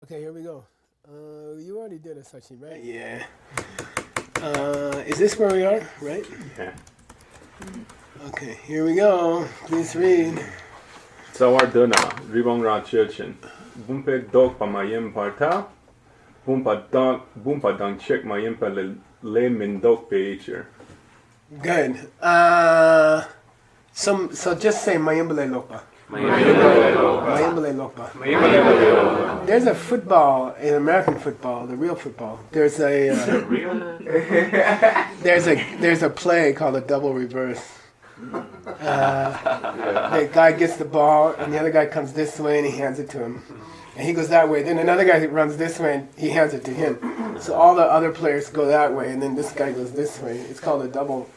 Okay, here we go. You already did a SCIM, right? Yeah. Is this where we are, right? Yeah. Okay, here we go. Please read. Zawarduna, Ribong Rachurchin. Bumpe dog pa mayim parta. Bumpa dang check mayim pa le min dog peicher. Good. So just say Mayambale Lopa. Mayambale Lopa. There's a football, in American football, the real football. There's a there's a play called a double reverse. The guy gets the ball, and the other guy comes this way, and he hands it to him. And he goes that way. Then another guy runs this way, and he hands it to him. So all the other players go that way, and then this guy goes this way. It's called a double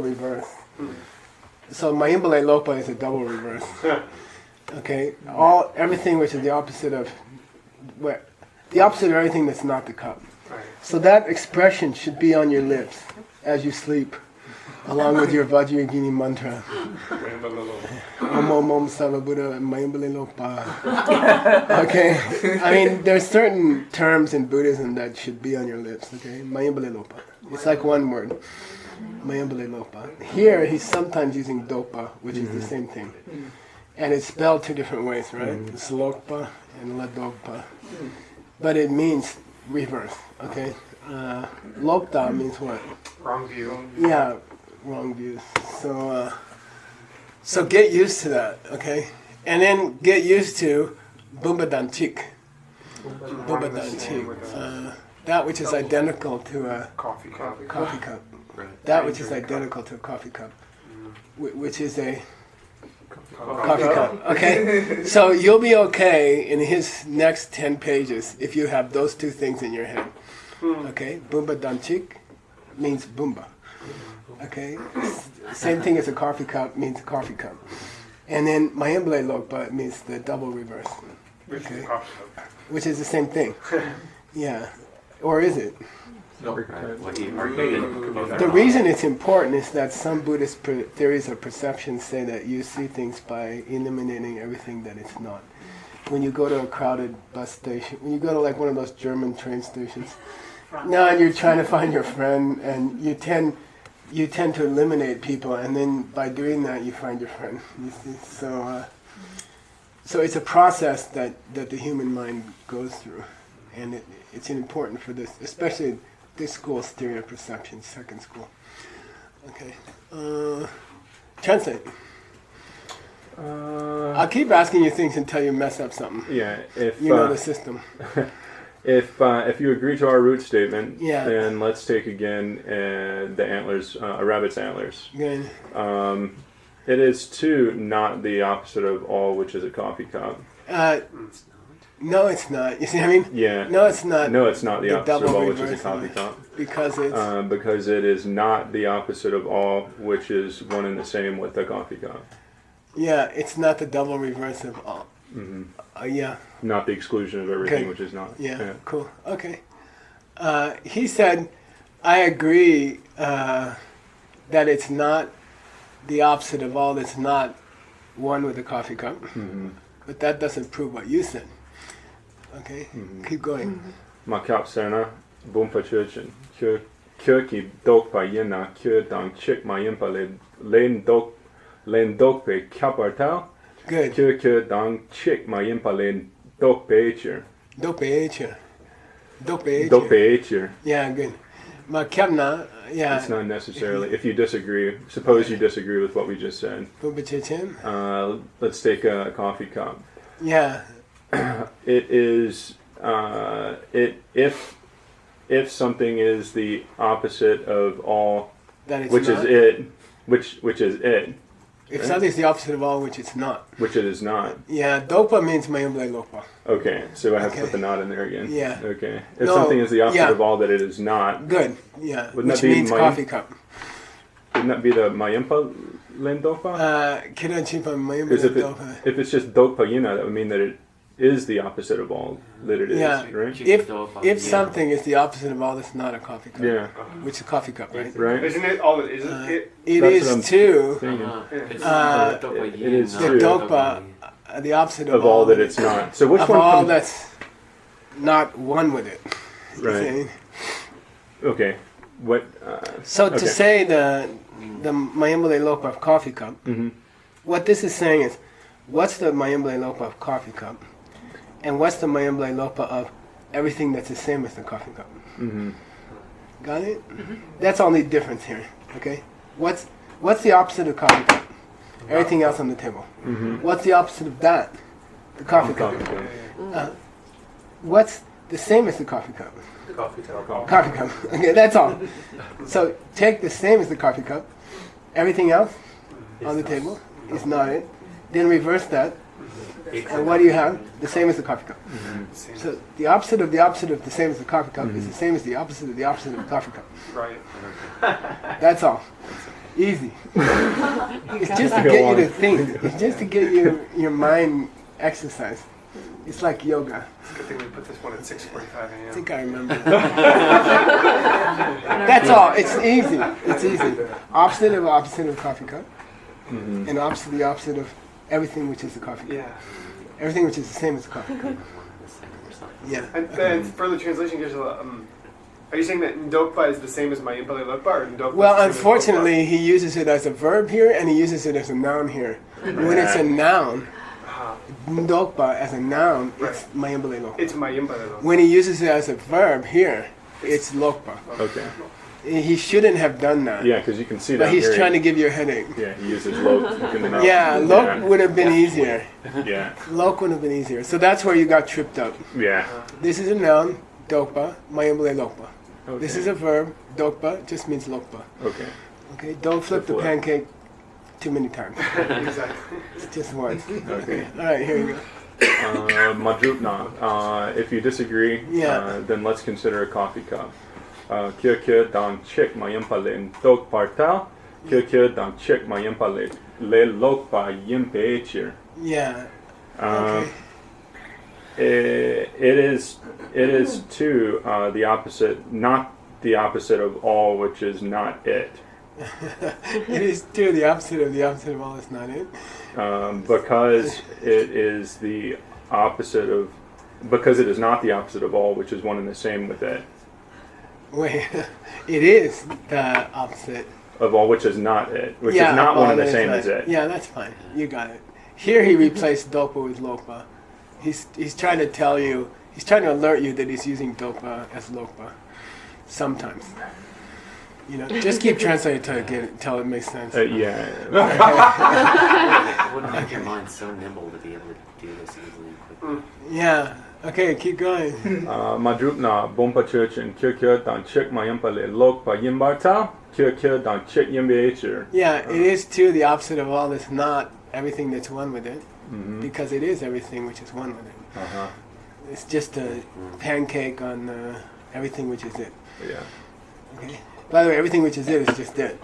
reverse. So Mayambale Lopa is a double reverse. Okay, everything which is the opposite of everything that's not the cup. So that expression should be on your lips as you sleep, along with your Vajrayogini mantra. Om Om Om Sarvabuddha Mayambale Lopa. Okay, I mean there's certain terms in Buddhism that should be on your lips. Okay, Mayambale Lopa. It's like one word. Mayambale Lopa. Here he's sometimes using dopa, which is the same thing. And it's spelled two different ways, right? It's Lokpa and Ladopa. But it means reverse, okay? Lokta means what? Wrong view. Yeah, wrong views. So get used to that, okay? And then get used to Bumbadanchik. Bumbadanchik. That which is identical to a Coffee cup. coffee cup. That which is identical to a coffee cup, which is a coffee cup. Okay, so you'll be okay in his next 10 pages if you have those two things in your head. Okay, Bumba Danchik means Bumba. Okay, same thing as a coffee cup means a coffee cup. And then Mayambale Lokpa means the double reverse. Okay, which is the same thing. Yeah, or is it? The reason it's important is that some Buddhist theories of perception say that you see things by eliminating everything that it's not. When you go to a crowded bus station, when you go to like one of those German train stations, now and you're trying to find your friend, and you tend to eliminate people, and then by doing that you find your friend. You see, so it's a process that the human mind goes through, and it's important for this, especially. This school's theory of perception, second school. Okay. Translate. I'll keep asking you things until you mess up something. Yeah, if you know the system. If you agree to our root statement, yeah. Then let's take again the antlers, a rabbit's antlers. Good. It is too not the opposite of all, which is a coffee cup. No, it's not. You see what I mean? Yeah. No, it's not. No, it's not the opposite of all, which is a coffee cup. Because it's... because it is not the opposite of all, which is one and the same with the coffee cup. Yeah, it's not the double reverse of all. Mm-hmm. Yeah. Not the exclusion of everything, which is not. Yeah, cool. Okay. He said, I agree that it's not the opposite of all. It's not one with a coffee cup. Mm-hmm. But that doesn't prove what you said. Okay, keep going. Makap Sena, Bumpa Churchin, Kirki Dokpa Yena, Kir Dang Chik Mayimpa Len Dokpe Kapartao. Good. Kir Dang Chik Mayimpa Len Dokpe Dokpe. Yeah, good. Makapna, yeah. It's not necessarily. If you disagree, suppose you disagree with what we just said. Let's take a coffee cup. Yeah. It is if something is the opposite of all, which is it. If something is the opposite of all, which it's not. Which it is not. Yeah, dopa means Mayambale Lopa. Okay, so I have to put the not in there again. Yeah. Okay. If something is the opposite of all that it is not. Good. Yeah. Which means coffee cup. Wouldn't that be the Mayimpa Lendopa? If it's just Dokpa Yina, that would mean that it is the opposite of all that it is, right? If something is the opposite of all, it's not a coffee cup. Yeah. Which is a coffee cup, right? Right. Isn't it all? Isn't it? It is too. It is the too. dopa, the opposite of all that it's not. So which of one? All that's. not one with it. Right. Okay. What? So to say the Mayambale Lopa of coffee cup, what this is saying is, what's the Mayambale Lopa of coffee cup, and what's the Mayambale Lopa of everything that's the same as the coffee cup? Got it? That's only difference here. Okay. What's the opposite of coffee cup? Everything else on the table. What's the opposite of that? The coffee cup. What's the same as the coffee cup? Coffee cup. Coffee cup. Okay, that's all. So take the same as the coffee cup. Everything else on the table is not it. Then reverse that. And what do you have? The same as the coffee cup. So the opposite of the same as the coffee cup is the same as the opposite of the coffee cup. Right. That's all. Easy. It's just to get you to think. It's just to get your mind exercised. It's like yoga. It's a good thing we put this one at 6:45 a.m. I think I remember. That's all. It's easy. It's easy. Opposite of coffee cup, and opposite of everything which is the coffee cup. Yeah. Everything which is the same as the coffee cup. Yeah. And further translation gives are you saying that Ndokpa is the same as Mayambale Lokpa, or Ndokpa? Well, unfortunately, he uses it as a verb here, and he uses it as a noun here. When it's a noun, Ndokpa as a noun, it's Mayambale Lokpa. It's Mayambale Lokpa. When he uses it as a verb here, it's Lokpa. Okay. He shouldn't have done that. Yeah, because you can see that. But he's trying to give you a headache. Yeah, he uses lok in the mouth. Yeah, lok would have been easier. Yeah. Lok would have been easier. So that's where you got tripped up. Yeah. This is a noun, dokpa, Mayambale Lokpa. Okay. This is a verb, dokpa, just means lokpa. Okay. Okay, don't flip the pancake too many times. Exactly. It's just once. Okay. All right, here you go. Madrupna. If you disagree, then let's consider a coffee cup. Kyo dan chik mayampale dok partal. Kyo dan chik mayampale le lokpa yimpe chir. Yeah. Okay. It is too the opposite, not the opposite of all, which is not it. It is too the opposite of all is not it. Because it is the opposite of, because it is not the opposite of all, which is one and the same with it. Wait, it is the opposite of all, which is not it, which is not one and the same as it. Yeah, that's fine. You got it. Here he replaced dopa with lokpa. He's trying to tell you, he's trying to alert you that he's using dopa as lokpa. Sometimes. You know, just keep translating till it makes sense. Yeah. It wouldn't make your mind so nimble to be able to do this easily and quickly. Yeah. Okay, keep going. Madrupna bompa churchin kyo dan chik mayampale lokpa yimbarta kyo dan chik yimbecher. Yeah, it is too the opposite of all. It's not everything that's one with it, because it is everything which is one with it. It's just a pancake on everything which is it. Yeah. Okay. By the way, everything which is it is just it.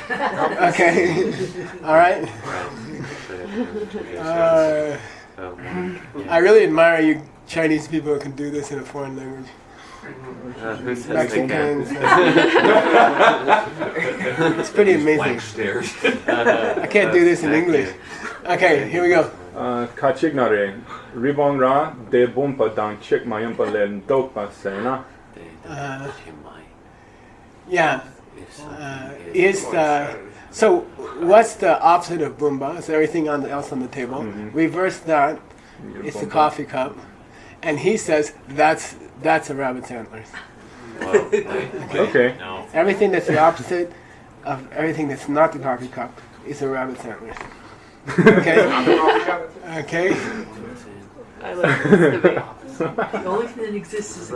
Okay. All right. I really admire you Chinese people who can do this in a foreign language. Mexicans. It's pretty amazing. I can't do this in English. Okay, here we go. Kachignare ribon ra de bompa dan chik mayampa len dokpa sena. Yeah. So what's the opposite of Bumba? It's everything else on the table. Reverse that. It's the coffee cup. And he says that's a rabbit's antlers. Okay. No. Everything that's the opposite of everything that's not the coffee cup is a rabbit's antlers. Okay? Okay? I like this. The only thing that exists is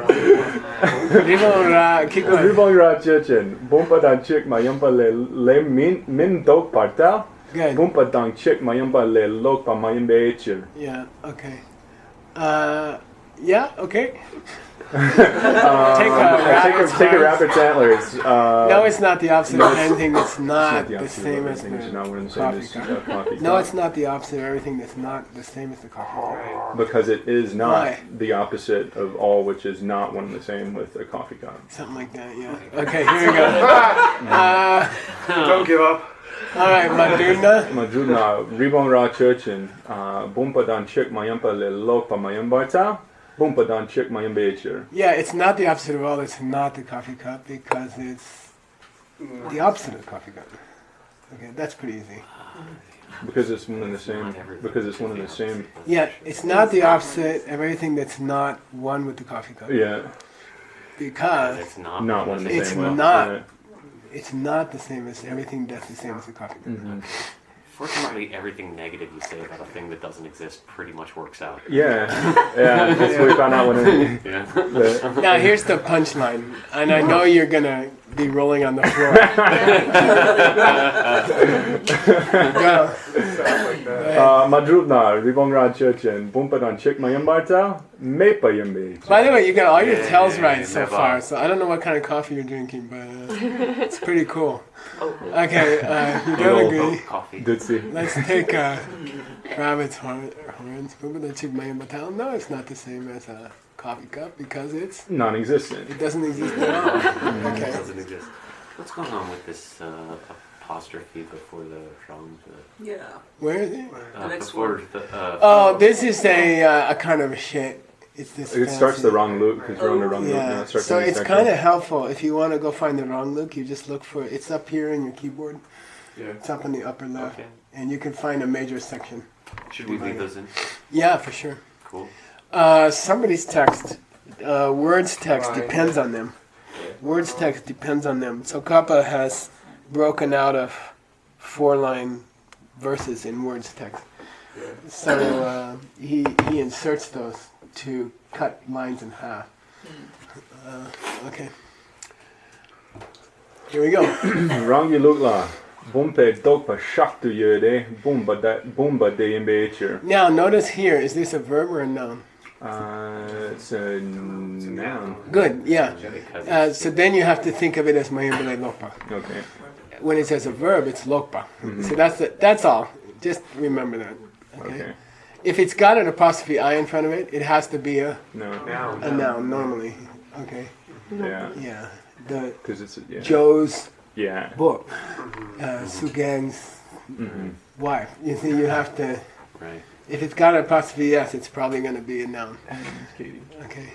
Keep going. Ribon ra churchin bompa dan chik mayampa le min dok parta. Good. Bompa dan chik mayampa le lokpa mayambecher. Yeah, okay. Yeah, okay. Take a rabbit's antlers. No, it's not the opposite of anything that's not the same as the coffee cup. No, it's not the opposite of everything that's not the same as the coffee cup. Because it is not Why? the opposite of all, which is not one and the same with a coffee cup. Something like that, yeah. Okay, here we go. Don't give up. All right, Maduna. Madruna ribon ra churchin bompa dan chik mayampa le lokpa mayambarta. Bumpa dan chik mayim becher. Yeah, it's not the opposite of all. It's not the coffee cup because it's the opposite of the coffee cup. Okay, that's pretty easy. Because it's one and the same. Because it's one and the same. Yeah, it's not the opposite of everything that's not one with the coffee cup. Yeah. Because It's not. Not one and the It's same. way. not. Right. it's not the same as everything that's the same as the coffee cup. Mm-hmm. Fortunately, everything negative you say about a thing that doesn't exist pretty much works out. Yeah. Yeah. That's what we found out when it, Yeah. Now here's the punchline, and I know you're gonna be rolling on the floor. Go. Madrubna, Ribongrad Churchin, Bumpa dan chik mayim bartal, mepa yim By the way, you got all your Yeah, tells yeah, right yeah, so never. far, so I don't know what kind of coffee you're drinking, but it's pretty cool. Oh, Okay, you don't agree. Coffee. Dutsi. Let's take rabbit's horns. Bumpa dan chik mayim batal. No, it's not the same as a coffee cup because it Non-existent. doesn't exist at all. Okay. Doesn't exist. What's going on with this apostrophe before the wrong? yeah. Where is it? The next Before one. the. Oh, this is a kind of a shit. It's this. It starts the fancy- wrong loop because you're on the wrong loop. Now Yeah, it starts so on the it's second. kind of helpful if you want to go find the wrong look. You just look for it's up here in your keyboard. Yeah. It's up in the upper left, Okay. and you can find a major section. Should we leave those in? Yeah, for sure. Cool. Somebody's text, words text Fine. depends on them. Words text depends on them. So Kappa has broken out of 4-line verses in words text. So he inserts those to cut lines in half. Okay. Here we go. Rangi lukla, bumpe dokpa shaktu yode, bumba de imbecher. Now notice here, is this a verb or a noun? It's a noun. Good, yeah. Because So then you have to think of it as mayembele lokpa. Okay. When it says a verb, it's lokpa. So that's all. Just remember that. Okay. Okay. If it's got an apostrophe I in front of it, it has to be a No. noun normally. Okay. Yeah. Yeah. The Because it's yeah. Joe's Yeah. book, Sugang's wife. You see, you have to. right. If it's got an apostrophe S, it's probably going to be a noun. Okay.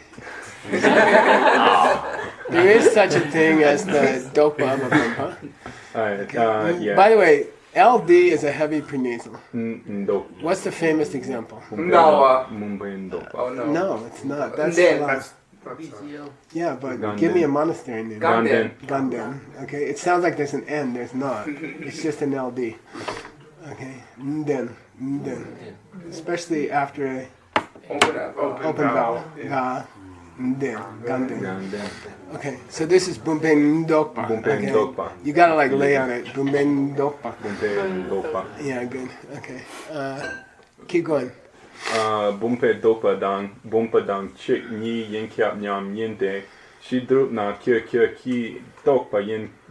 There is such a thing as the dopa bumpa. Yeah. By the way, LD is a heavy prenasal. Ndok. What's the famous example? No, Mumbai ndok. oh no. No, it's not. That's Then. Slav. BZO. Yeah, but Ganden. give me a monastery name. Ganden. Ganden. Okay, it sounds like there's an N. There's not. It's just an LD. Okay, Nden. Especially after a Open up. open vowel. Ga. Nden. Ganden. Ganden. Okay, so this is Bumpen Ndokpa. Bumpe Okay. ndokpa. You gotta like lay on it. Bumpen Ndokpa. Bumpe ndokpa. Yeah, good. Okay. Keep going. Bumpe bumpa dang chik ni yin kyap nyam yinte. She drup na kyo ki dokpa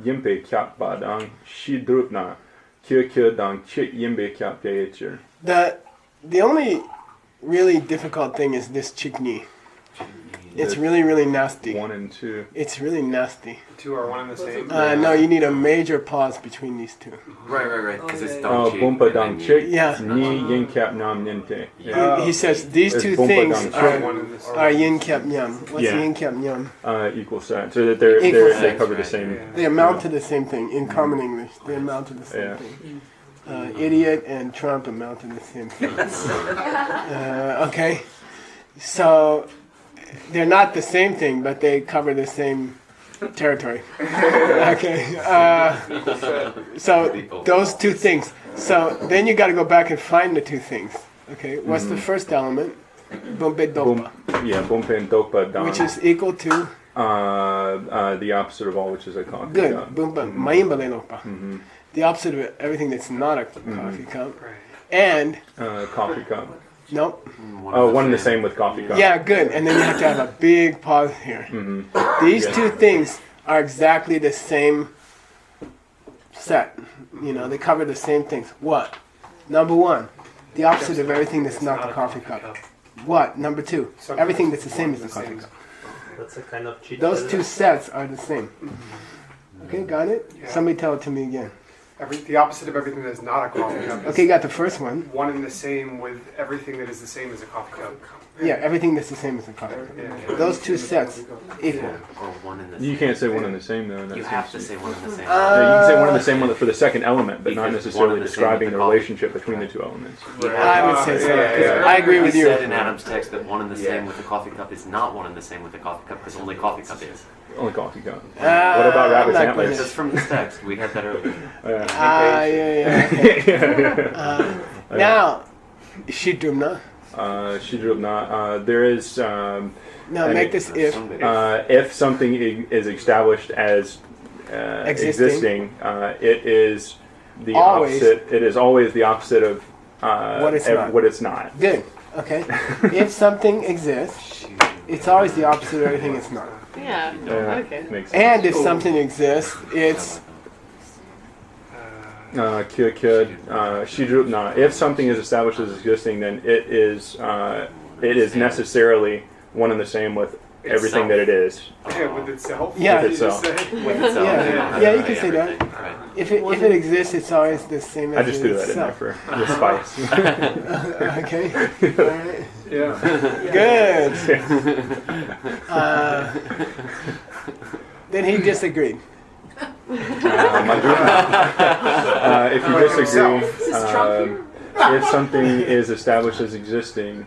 yimpe kyap ba dang. She drup na kyo dang chik yimbe kyap pecher. The only really difficult thing is this chikni. It's really, really nasty. 1 and 2. It's really nasty. Two are one and the same. No, you need a major pause between these two. Right. Because it's yeah. don't cheat, Bumpa and dang then chik Yeah. ni yin kyap nyam yinte. He says these It's two bumpa things dang Are chik. one and the same. are yin kyap nyam. What's Yeah. yin kyap nyam? Equal set. So that Equal they set. cover the same. They amount to the same thing in common English. They amount to the same Yeah. thing. Idiot and Trump amount to the same thing. Okay, so they're not the same thing, but they cover the same territory. Okay, so those two things. So then you got to go back and find the two things. Okay, what's the first element? Bumpe dopa, Bumpe and dokpa dang. which is equal to the opposite of all, which is a coffee good. cup. Bumpa mayembale lopa. The opposite of everything that's not a coffee cup. And Coffee cup. nope. One and the same with coffee cup. Yeah, good. And then you have to have a big pause here. These two things are exactly the same set. You know, they cover the same things. What? Number one, the opposite of everything that's not the coffee cup. What? Number two, everything that's the same as the coffee cup. That's a kind of cheat. Those two sets are the same. Okay, got it? Somebody tell it to me again. The opposite of everything that is not a coffee cup. is Okay, got the first one. One and the same with everything that is the same as a coffee cup. Yeah, everything that's the same as a coffee cup. Yeah. Those two sets equal. Or one in the same. You can't say one and the same though. You have to say one in the same. Yeah, you can say one and the same one for the second element, but not Because necessarily one and the same describing with the the coffee. relationship between the two elements. I would say so. I agree with He you. said in Adam's text that one and the same with the coffee cup is not one and the same with the coffee cup because only coffee cup is. Only coffee cup. What about rabbit's I'm not antlers? That's from this text. We had that earlier. Yeah. Okay. Now, Shidrumna. Shidrubna. There is Now I make mean, this if. if something is established as existing, it is the Always. opposite. It is always the opposite of What it's not. what it's not. Good. Okay. If something exists, it's always the opposite of everything it's not. Yeah. Yeah, Okay. makes sense. And if something exists, it's Shidrubna. If something is established as existing, then it is necessarily one and the same with everything that it is. Yeah, with itself. Yeah. With You just itself. said. With itself. Yeah, you can say that. Everything, right. if it exists, it's always the same as I just threw that in there itself. for the spice. Okay. All right. Yeah. Good. Then he disagreed. If you disagree, Is this Trump here? if something is established as existing,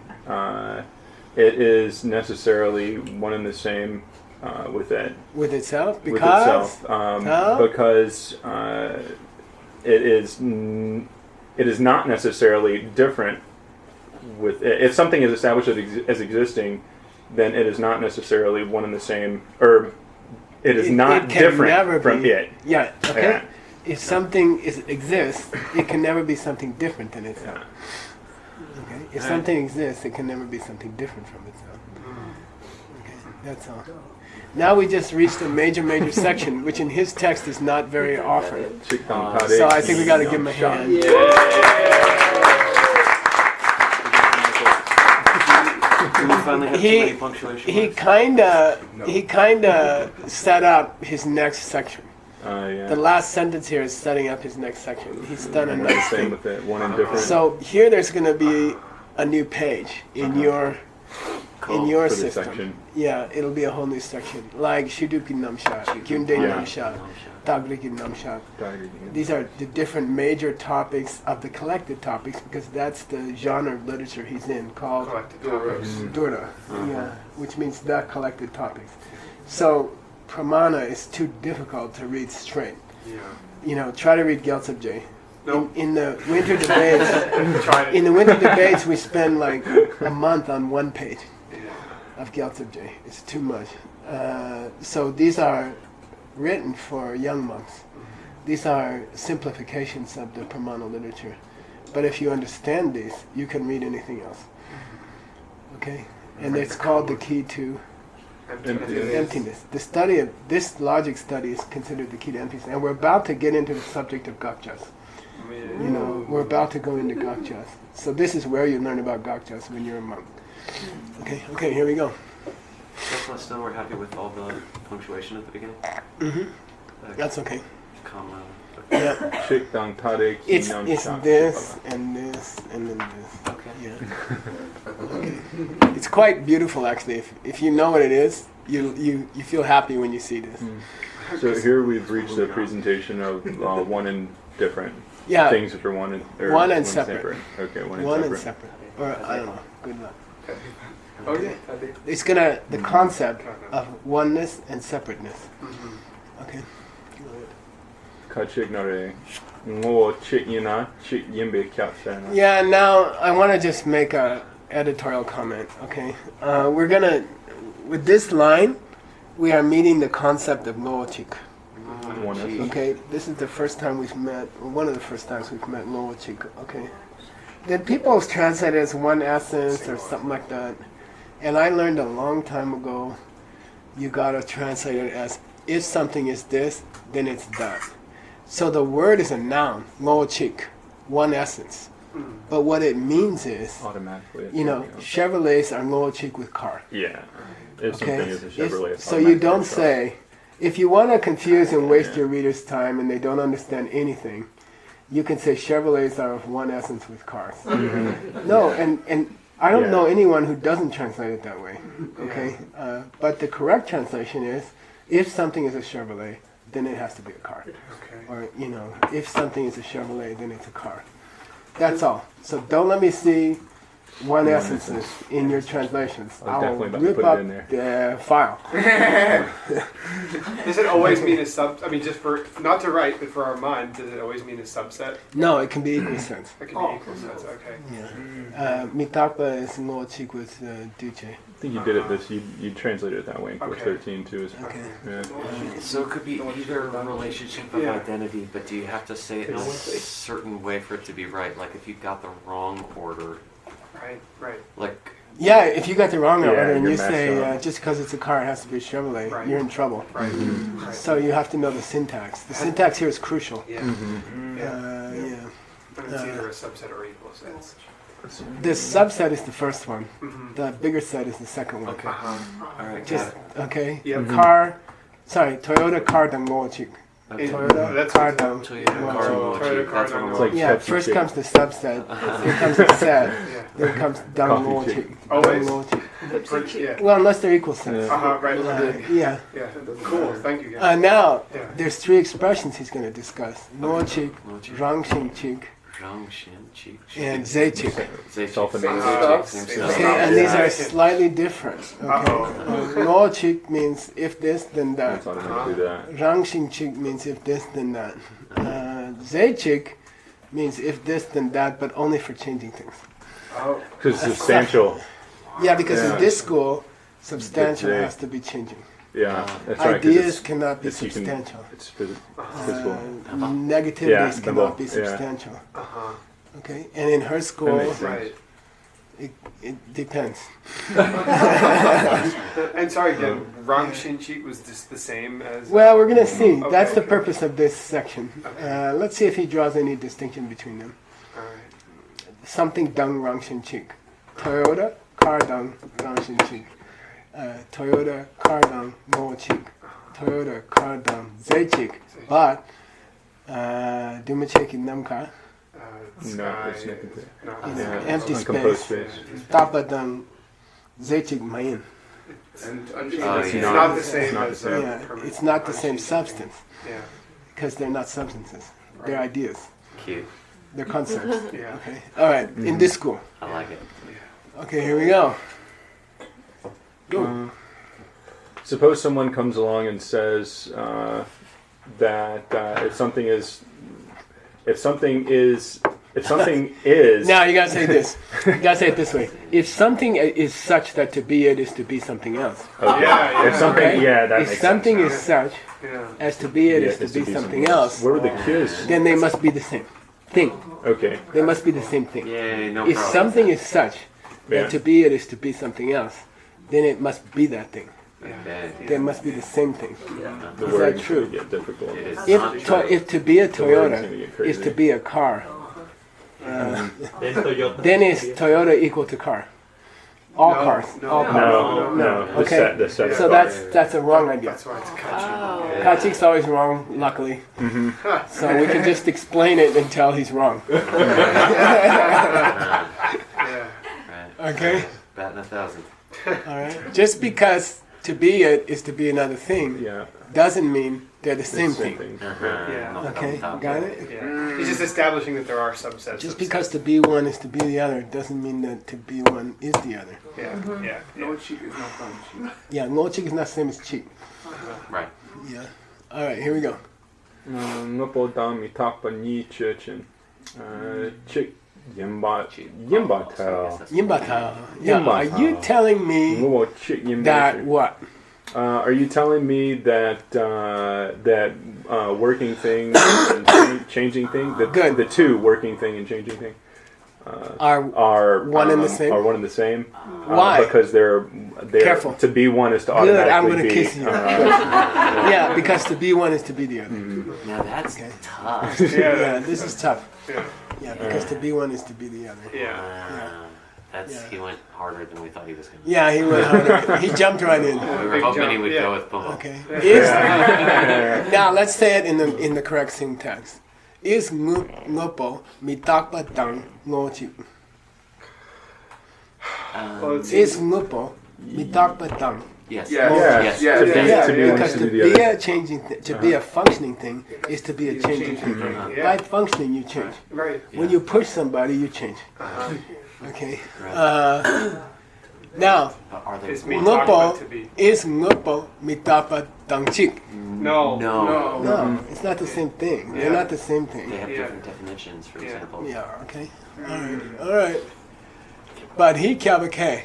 it is necessarily one and the same with it. With itself? With Because? itself, How? because it is not necessarily different with it. If something is established as existing, then it is not necessarily one and the same, or it is not can never different from be. it. Yeah, okay. Yeah. If something exists, it can never be something different than itself. Okay. If something exists, it can never be something different from itself. Okay, that's all. Now we just reached a major section, which in his text is not very often. So I think we got to give him a hand. Do we finally have too many punctuation He marks? kind of set up his next section. Yeah. The last sentence here is setting up his next section. He's done a nice Same thing. with it, one and different. So here there's going to be a new page in your Cool. your For this system. section. Yeah, it'll be a whole new section. Like Shiduki Namsha, Gyunde Namsha, Tagriki Namsha. These are the different major topics of the collected topics because that's the genre of literature he's in called Collected topics. Dura, yeah, which means the collected topics. So Pramana is too difficult to read straight. Yeah. You know, try to read Gyaltsab J. Nope. In the winter debates, Tried it. in the winter debates, we spend like a month on one page Yeah. of Gyaltsab J. It's too much. So these are written for young monks. These are simplifications of the Pramana literature. But if you understand these, you can read anything else. Okay? And it's called the key to emptiness. The study of this logic study is considered the key to emptiness. And we're about to get into the subject of Gakjas. You know, we're about to go into Gakjas. So this is where you learn about Gakjas when you're a monk. Okay, here we go. So still we're happy with all the punctuation at the beginning? That's okay. Comma. Yeah. It's this and this and then this. Okay. Yeah. Okay. It's quite beautiful actually. If you know what it is, you feel happy when you see this. So here we've reached the presentation of one and different Yeah. things that are one and or One and separate. Okay, one And and separate. Or I don't know. Good luck. Okay. It's the concept of oneness and separateness. Okay. Yeah, now I want to just make a editorial comment, okay? We're gonna, with this line, we are meeting the concept of Loachik. Okay, this is the first time we've met, or one of the first times we've met Loachik, okay? Then people translate it as one essence or something like that. And I learned a long time ago, you gotta translate it as, if something is this, then it's that. So the word is a noun, Loachik, one essence. But what it means is, automatically. you know, Chevrolets are Loachik with car. Yeah. If something Okay? is a Chevrolet, it's So you don't automatically a car. say, if you want to confuse and waste your reader's time and they don't understand anything, you can say Chevrolets are of one essence with cars. No, and I don't Yeah. know anyone who doesn't translate it that way. Okay, but the correct translation is, if something is a Chevrolet, then it has to be a car. Okay. Or if something is a Chevrolet, then it's a car. That's all. So don't let me see one essences in your translations. I was definitely about to rip put it up in there. the file. Does it always mean a sub? I mean, just for not to write, but for our mind, does it always mean a subset? No, it can be equal sense. It can be equal sets. Okay. Yeah. Mitapa is no cheek with duce. I think you did it you translated it that way in course Okay. 13 too. Okay. Yeah. So it could be either relationship of Yeah. identity, but do you have to say it in a certain way for it to be right? Like if you got the wrong order, Right. like Yeah, if you got the wrong Yeah, order and you're you messed say up. just because it's a car, it has to be a Chevrolet, Right. you're in trouble. Right. Right. So you have to know the syntax. The syntax here is crucial. Yeah. Yeah. And it's either a subset or equal sets. The subset is the first one. Mm-hmm. The bigger set is the second one. okay, all right, Just got okay. Yep. Toyota car dang logic. it. Okay. Toyota That's car what- dang. Toyota car Toyota emoji, car that's what I'm emoji. It's like Yeah, Pepsi first chick. comes the subset, then comes the set, Yeah. then comes dang Coffee logic. chick. Always. Yeah. Well, unless they're equal sets. Yeah. Right. Yeah. Yeah. Cool. Thank you, guys. Now, Yeah. there's three expressions he's going to discuss. Logic, Logic. rangxing chick, Zhang, Xin, Chi, and zeichik. Self-analysis. Same Stuff. stuff. Okay, and these Yeah. are slightly different. Okay, logic means if this, then that. That's automatically that. Rangxing chick means if this, then that. Zeichik means if this, then that, but only for changing things. Oh. Because substantial. Yeah, because Yeah. in this school, substantial They- has to be changing. Yeah, that's right. 'cause Ideas it's- cannot be it's- you can- substantial. It's physical. Negativities Yeah, cannot be yeah. substantial. Uh-huh. Okay, and in her school, makes sense. Right. it depends. And sorry again, Rang Shinchi was just the same as. Well, we're gonna see. That's Okay. the purpose of this section. Let's see if he draws any distinction between them. All right. Something dung rangshin chik. Toyota car dung rangshin chik. Toyota car dung mo chik. Toyota car dung zay chik. But duma chik in namka. No, Sky, it's nothing. no, Yeah, Empty uncomposed space. space. Tapa dung zay chik mayin. It's yeah. not the same It's not as the same. Yeah, permanent it's not the same Rang Shinchi. substance Yeah. because they're not substances. They're ideas. Cute. They're concepts. Yeah. Okay. All right. In this school. I like it. Okay. Here we go. Go. Suppose someone comes along and says that if something is Now you gotta say this. You gotta say it this way. If something is such that to be it is to be something else. okay. Yeah, If something, okay? yeah, that If makes something sense. is such Yeah. as to be it Yeah, is to it's be something else, Where were the kids? then they must be the same thing. Okay. They must be the same thing. Yay, no If problem. something is such that Yeah. to be it is to be something else, then it must be that thing. Okay. They must be the same thing. The Is that wording's true? gonna get difficult. It is If not true. if to be a The wording's Toyota gonna get is crazy. to be a car, Then Toyota. then is Toyota equal to car? All No, cars. no, All no. cars. No. The Okay. set. The set. So that's a wrong idea. That's why it's Kachi. Oh. Kachik's always wrong, luckily. So we can just explain it until he's wrong. Yeah. Right. Okay? Batting 1,000. Alright. Just because to be it is to be another thing Yeah. doesn't mean they're the It's same the same thing. thing. Yeah. No Okay? problem. Got it? Yeah. He's just establishing that there are subsets. Just of because sets. to be one is to be the other doesn't mean that to be one is the other. Yeah. Yeah. No cheek is not fun. Yeah, no chick is not the same as cheek. Right. Yeah. Alright, here we go. Nopo dam itapa ni chichin. Chick yimba tell. Yimbata. Yeah, are Yimbata. you telling me Nuo chick that yimba. what? Are you telling me that working thing and changing thing, Good. the two working thing and changing thing, Are are One and the same? Are one and the same? Why? Because they're Careful. To be one is to Good, automatically I'm gonna be. kiss you. yeah, because to be one is to be the other. Now that's Okay. tough. Yeah, this is tough. Yeah. Yeah, because to be one is to be the other. Yeah. That's Yeah. he went harder than we thought he was going to. Yeah, he went harder. He jumped right in. We were Big hoping he jump, would yeah. go with Pomo. Okay. Now let's say it in the correct syntax. Is ngopo mitakpa tang ngochi. Well, it's is ngupo, mitakpa tang. Yes. Yeah. Yes. Yeah. To be, Yeah. to be one Because is to to be be the other. a changing, to be a functioning thing is to be a changing thing. Yeah. By functioning, you change. Right. When you push somebody, you change. Okay. Right. Now, But are they It's me. ngupo To be. is ngupo mitapa tangchik. No. No. No, it's not the same thing. They're Yeah. not the same They thing. have Yeah. different definitions, for Yeah. example. Yeah. Okay. All right. But he kabake.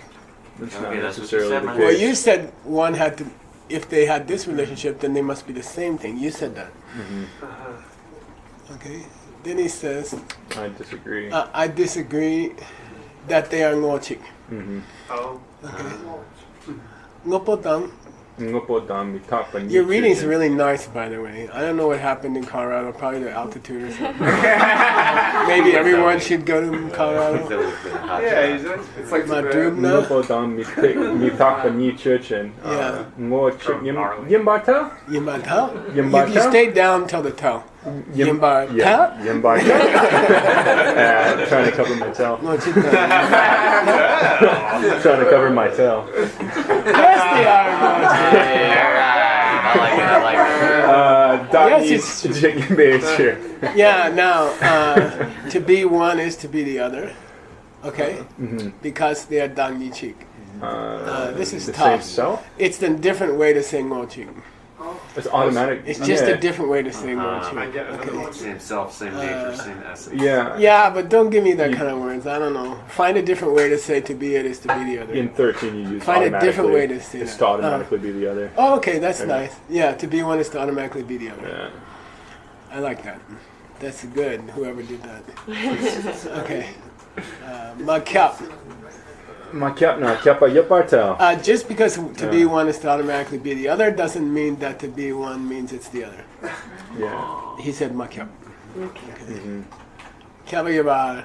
It's Okay, not that's what you necessarily said, the man. Well, case. you said one had to. If they had this relationship, then they must be the same thing. You said that. Okay. Then he says, I disagree. I disagree that they are ngochik. Oh. Ngopotang. Ngopo dam mitapa ni Your reading's chichen. really nice, by the way. I don't know what happened in Colorado. Probably the altitude or something. Maybe everyone should go to Colorado. Yeah. It's like Madrubna. Ngopo dam mitapa ni chichen. Yeah. Ngo chik From Ireland. yimbata? Yimbata. Yimbata? You stay down till the toe. Yimbata. Yeah. Yimbata? Trying to cover my tail. Ngochita. Trying to cover my tail. Yes, they are. Ngochita. I like it. I like it. That Yes, needs chicken base here. Yeah, now, to be one is to be the other. Okay? Because they are dangnichik. This is the tough. same self? It's the different way to say ngochik. It's automatic. It's just yeah. a different way to say I ngochik. get another Okay. one. Same self, same nature, same essence. Yeah. Yeah, but don't give me that kind of words. I don't know. Find a different way to say to be it is to be the other. In 13, you use Find a automatically. different way to say It's that. to automatically be the other. Oh, okay, that's Okay. nice. Yeah, to be one is to automatically be the other. Yeah. I like that. That's good, whoever did that. Okay. Makyap. Makyapna, kyapa yapartel. Just because to be one is to automatically be the other doesn't mean that to be one means it's the other. Yeah. He said makyap. Kyaba yaba.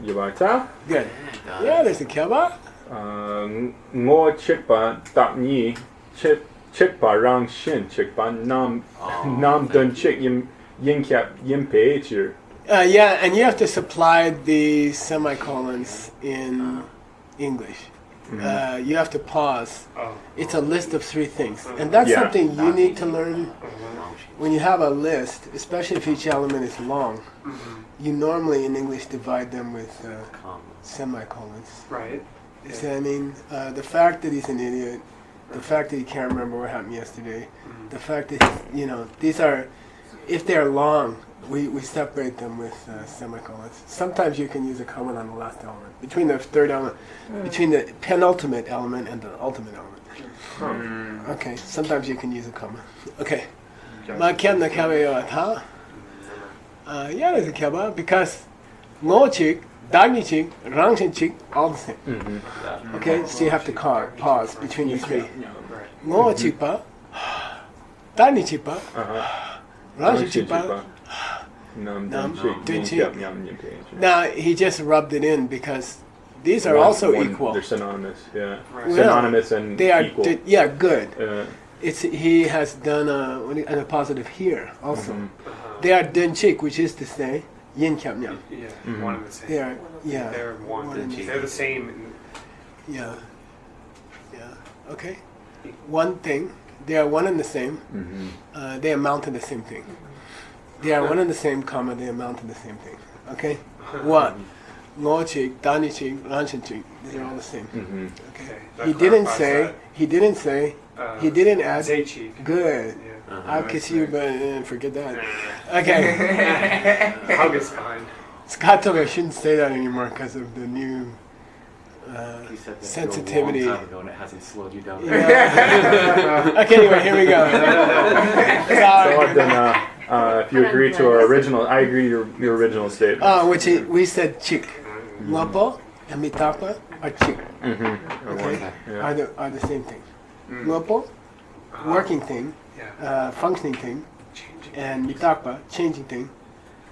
Yabarta. Good. Yeah, there's a kyaba. Ngo chikpa tapni chikpa rang shin chikpa nam dun chik yin kyap yin pe chir. Yeah, and you have to supply the semicolons in English. You have to pause. Oh. It's a list of 3 things. And that's Yeah. something you need to learn when you have a list, especially if each element is long. You normally in English divide them with semicolons. Right. You see what I mean? The fact that he's an idiot, the fact that he can't remember what happened yesterday, the fact that, these are, if they're long, we separate them with semicolons. Sometimes you can use a comma on the last element, between the third element, between the penultimate element and the ultimate element. Okay, sometimes you can use a comma. Okay. Makyamna kabayo ata. Yeah, there's a kaba because ngochik, dagnichik, rangshinchik, all the same. Okay, so you have to pause between the 3. Ngochikpa, dagnichikpa, rangshinchikpa. Nam Nam dun chik dun yin chik. kyap yam yin pe chir. Now he just rubbed it in because these are also equal. They're synonymous, yeah. Right. Well, Synonymous and They are, equal. yeah, good. It's He has done a positive here also. They are denchik, which is to say yin kyap nyam. Yeah. One and the same. They are, yeah. They're one. One and the They're the same. Yeah. Okay. One thing. They are one and the same. They amount to the same thing. They are one and the same, comma. They amount to the same thing. Okay. One. Ngochik, danichik, ranchinchik. These are all the same. Okay. That He didn't clarifies say. that. He didn't say. He didn't add. Zaychik. Good. Yeah. I'll kiss you, but forget that. Okay. Hug is fine. Scott told me I shouldn't say that anymore because of the new You said that sensitivity. a long time ago and it hasn't slowed you down. Yeah. Okay, anyway, here we go. So then, if you agree to our original, I agree to your original statement. We said chick. Guapo and mitapa are chick. Okay? Yeah. Are the same thing. Guapo, working thing, functioning thing, and mitapa, changing thing.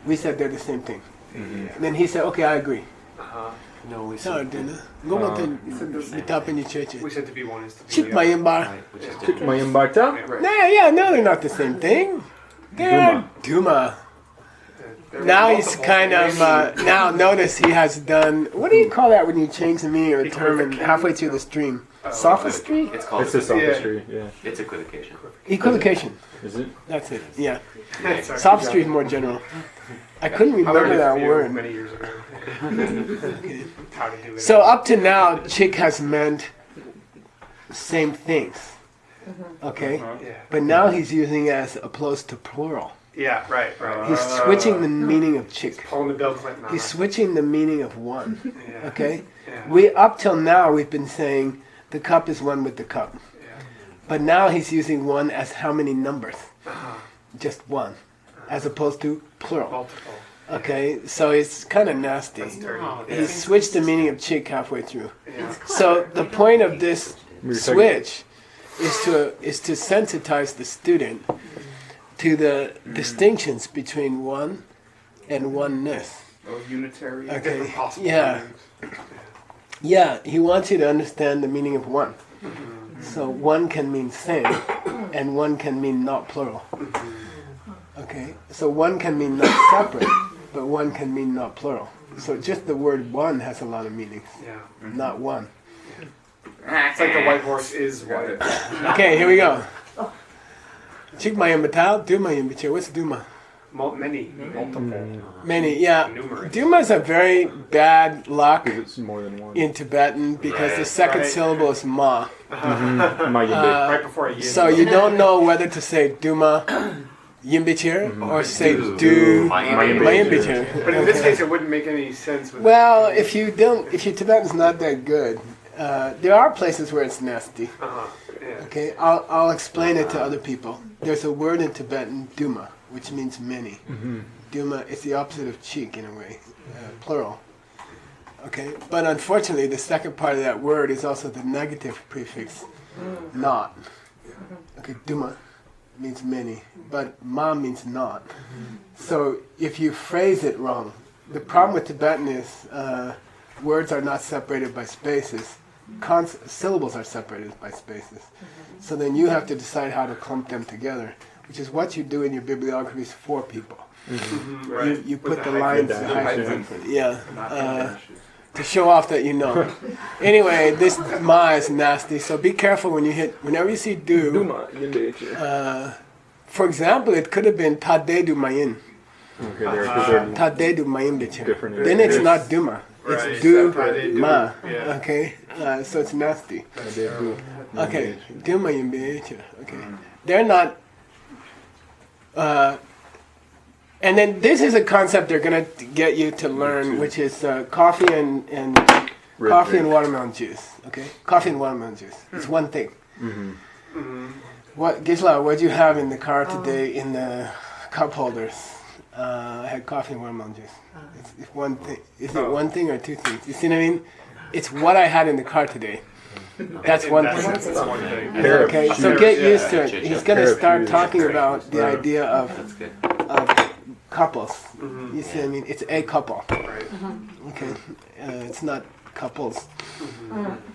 We said they're the same thing. And then he said, okay, I agree. No, we So, said then, go on to mitapa ni cheche. We said to be one is to be Chick the other. mayimbar. right, which is Chik different. mayambarta? Right. No, they're not the same thing. They're Duma. Now he's kind of, now notice he has done, what do you call that when you change the meaning of a term and halfway through the stream? Sophistry? It's called It's a sophistry, yeah. It's equivocation. Equivocation. Is it? That's it, yeah. Sorry. Sophistry is more general. I couldn't I remember learned it that from you word. many years ago. How to do it. So up to now, chick has meant same things. Okay? Yeah. But now he's using it as opposed to plural. Yeah, right. He's switching the meaning of chick. Pulling the Bill Clinton on He's us. switching the meaning of one. Yeah. Okay? Yeah. We up till now we've been saying the cup is one with the cup. Yeah. But now he's using one as how many numbers? Uh-huh. Just one. As opposed to plural. Multiple. Okay? So it's kind of nasty. That's dirty. He switched the meaning of chick halfway through. Yeah. So the point of this We're switch is to sensitize the student to the distinctions between one and oneness. Oh, unitary. Okay. Different possible Yeah. meanings. Yeah, he wants you to understand the meaning of one. So one can mean same, and one can mean not plural. Okay, so one can mean not separate, but one can mean not plural. So just the word one has a lot of meanings, Yeah. not one. It's like the white horse is white. Okay, here we go. Chikma yambatal, duma yambiche. What's duma? Many. Multiple. Many, yeah. Numerous. Duma is a very bad luck Because it's more than one. in Tibetan because the second Right. syllable is ma. Mayimbe. Right before a yin. So you don't know whether to say duma yimbichir or say do mayimbichir. But in this case, it wouldn't make any sense. With Well, if your Tibetan's not that good, there are places where it's nasty. Yeah. Okay, I'll explain it to other people. There's a word in Tibetan, duma, which means many. Duma is the opposite of cheek in a way, plural. Okay, but unfortunately, the second part of that word is also the negative prefix, not. Okay, duma means many, but ma means not. So if you phrase it wrong, the problem with Tibetan is words are not separated by spaces. Syllables are separated by spaces. So then you have to decide how to clump them together, which is what you do in your bibliographies for people. Right. You With put the hyphen. lines, dash. the hyphens in front. Yeah. Not dashes. To show off that you know. Anyway, this ma is nasty, so be careful when you whenever you see do. Duma yimbe. For example, it could have been tade du mayin. Okay, there, because they're Tade du mayin biche. different. Then it's not duma. It's Right. du Tade du. ma. Yeah. Okay, so it's nasty. They do. Okay, du mayin biche. Okay, they're not. And then this is a concept they're gonna get you to learn, which is coffee and Red coffee drink. and watermelon juice. Okay, coffee and watermelon juice. It's one thing. What Gisela? What do you have in the car today in the cup holders? I had coffee and watermelon juice. It's one thing. Is it one thing or two things? You see what I mean? It's what I had in the car today. That's one thing. That's one thing. Pair of Okay, so shoes. get Yeah. used to it. He's gonna Pair of start shoes. talking about the Right. idea That's good. of couples. You see what I mean? It's a couple. Right. Okay, it's not couples.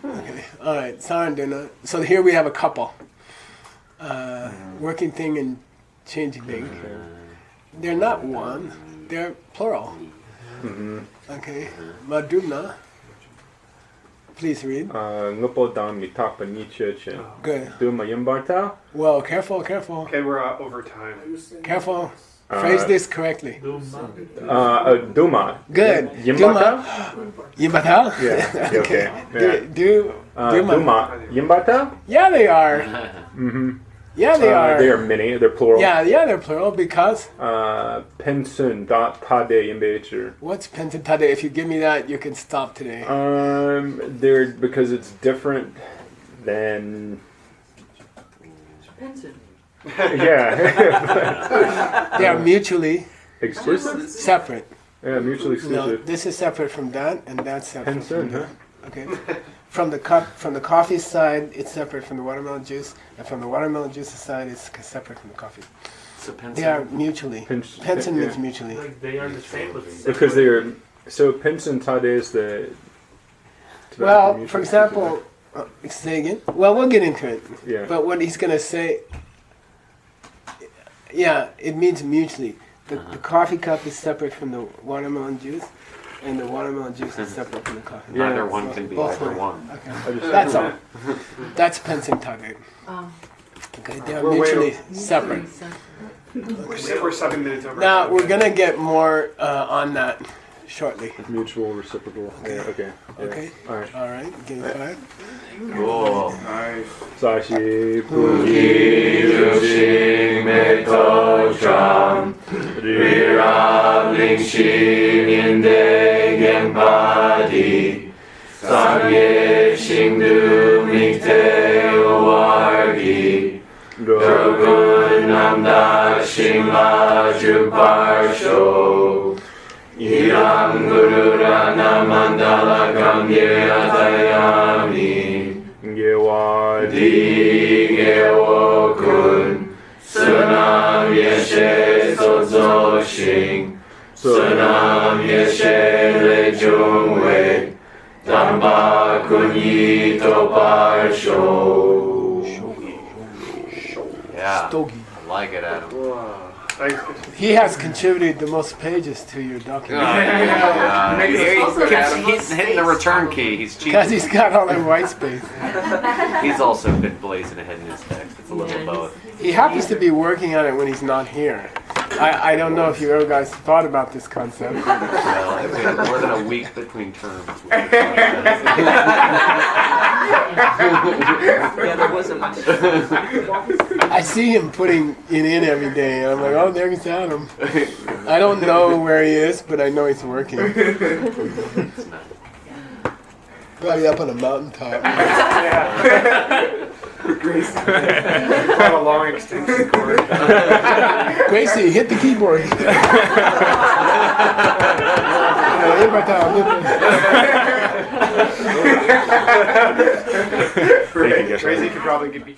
Okay, all right, Sarandana. So here we have a couple. Working thing and changing thing. They're not one, they're plural. Okay, Madhumna. Please read. Ngupo dan mitapa nicheche. Good. Duma yimbarta. Well, careful, careful, Okay, we're over time. careful. Phrase this correctly. Duma. Good. Yimbata? Yimbata? Yeah. Okay. Yeah. Do Duma. Yimbata? Yeah, they are. Yeah, they are. They are many. They're plural. Yeah, they're plural because Pensun dot tade yimbecher. what's pentatade? If you give me that, you can stop today. They're because it's different than Benson. yeah. They are mutually Exclusive? separate. Yeah, mutually No, exclusive. this is separate from that, and that's separate from Pensun, huh? that. Okay. From the coffee side, it's separate from the watermelon juice, and from the watermelon juice side, it's separate from the coffee. So pencil. They are mutually. Penson means mutually. Like they are the same, but Because they are so Pensun tade is the. Well, mutually for example, say again. Well, we'll get into it. Yeah. But what he's gonna say, yeah, it means mutually. The coffee cup is separate from the watermelon juice, and the watermelon juice is separate from the coffee cup. Neither one can be Both either ways. one. Okay. That's all. That's pensing target. Oh. Okay, they're We're way mutually separate. We're 7 minutes over. Now we're gonna get more on that shortly. Mutual, reciprocal. Yeah, okay. Yeah. Okay. All right. All right. Getting quiet. Cool. Nice. Sashi Pugi Yushing Meto Tram Rira Lingxing Inde Genpadi Sangye Shingdu Mikte Owargi Dogun Namda Shingla Juparsho Iram Guru Rana Mandala Gangye Atayami Gewadi Gewokun Sunam Yeshe Sozo Shing Sunam Yeshe Lejungwe Damba Kunyi Toparsho. Yeah. Stogie. I like it, Adam. Whoa. Thanks. He has contributed the most pages to your document He's hitting the return key. He's cheating. because he's got all that white space. He's also been blazing ahead in his text. It's a little of both. He happens to be working on it when he's not here. I don't know if you ever guys thought about this concept. Well, if we had more than a week between terms. Yeah, there wasn't much. I see him putting it in every day, and I'm like, oh, there's Adam. I don't know where he is, but I know he's working. It's not. Probably up on a mountaintop. Grace. Quite a long extension cord. Gracie, hit the keyboard. Tracy could probably get beat.